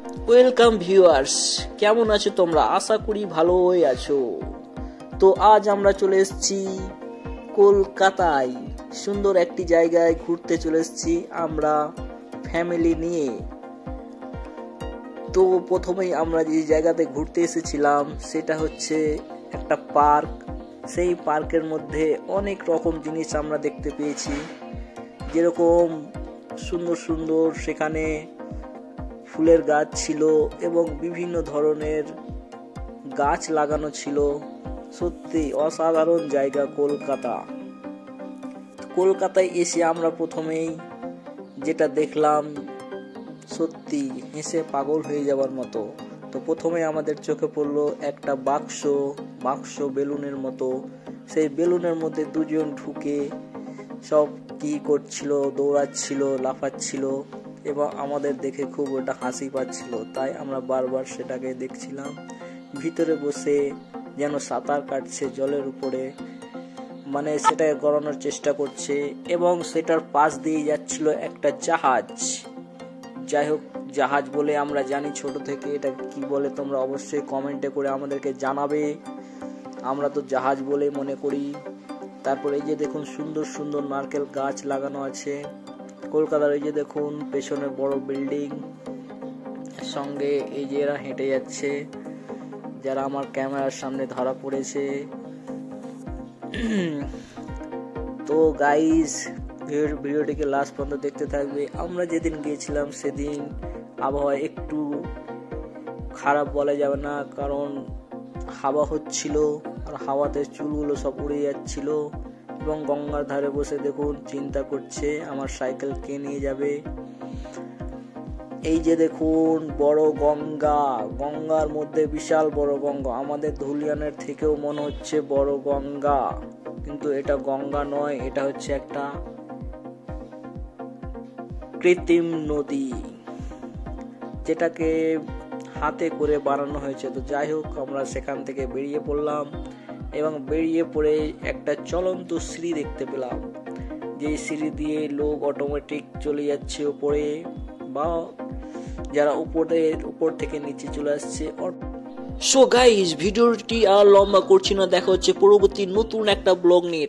Welcome viewers, কেমন আছো তোমরা? আশা করি ভালোই আছো। তো আজ আমরা চলে এসেছি কলকাতায়, সুন্দর একটি জায়গায় ঘুরতে চলে এসেছি আমরা ফ্যামিলি নিয়ে। তো প্রথমেই আমরা যে জায়গাতে ঘুরতে এসেছিলাম সেটা হচ্ছে একটা পার্ক। সেই পার্কের মধ্যে অনেক রকম জিনিস আমরা দেখতে পেয়েছি, যেরকম সুন্দর সুন্দর সেখানে ফুলের গাছ ছিল এবং বিভিন্ন ধরনের গাছ লাগানো ছিল। সত্যি অসাধারণ জায়গা কলকাতায় এসে আমরা প্রথমেই যেটা দেখলাম সত্যি হেসে পাগল হয়ে যাওয়ার মতো। তো প্রথমে আমাদের চোখে পড়লো একটা বাক্স বেলুনের মতো। সেই বেলুনের মধ্যে দুজন ঢুকে সব কি করছিল, দৌড়াচ্ছিল, লাফাচ্ছিল এবং আমাদের দেখে খুব ওটা হাসি পাচ্ছিল। তাই আমরা বারবার সেটাকে দেখছিলাম। ভিতরে বসে যেন সাঁতার কাটছে জলের উপরে, মানে সেটাকে করানোর চেষ্টা করছে এবং সেটার পাশ দিয়ে যাচ্ছিল একটা জাহাজ। যাই হোক, জাহাজ বলে আমরা জানি ছোট থেকে, এটা কি বলে তোমরা অবশ্যই কমেন্টে করে আমাদেরকে জানাবে। আমরা তো জাহাজ বলে মনে করি। তারপরে এই যে দেখুন সুন্দর সুন্দর নারকেল গাছ লাগানো আছে কলকাতার। এই যে দেখুন পেছনে বড় বিল্ডিং, সঙ্গে এই যে এরা হেঁটে যাচ্ছে, যারা আমার ক্যামেরার সামনে ধরা পড়েছে। তো গাইস, ভিডিওটিকে লাস্ট পর্যন্ত দেখতে থাকবে। আমরা যেদিন গিয়েছিলাম সেদিন আবহাওয়া একটু খারাপ বলা যাবে না, কারণ হাওয়া হচ্ছিল আর হাওয়াতে চুলগুলো সব উড়ে যাচ্ছিল। এবং গঙ্গার ধারে বসে দেখুন চিন্তা করছে আমার সাইকেল কে নিয়ে যাবে। এই যে দেখুন বড় গঙ্গার মধ্যে বিশাল বড় গঙ্গা, আমাদের ধুলিয়ানের থেকেও মনে হচ্ছে বড় গঙ্গা, কিন্তু এটা গঙ্গা নয়, এটা হচ্ছে একটা কৃত্রিম নদী, যেটাকে হাতে করে বানানো হয়েছে। তো যাই হোক, আমরা সেখান থেকে বেরিয়ে পড়লাম এবং বেরিয়ে পড়ে একটা চলন্ত সিঁড়ি দেখতে পেলাম, যে সিঁড়ি দিয়ে লোক অটোমেটিক চলে যাচ্ছে উপরে, বা যারা উপর থেকে নিচে চলে আসছে। সো গাইস, ভিডিওটি আর লম্বা করছি না, দেখা হচ্ছে পরবর্তী নতুন একটা ব্লগ নিয়ে।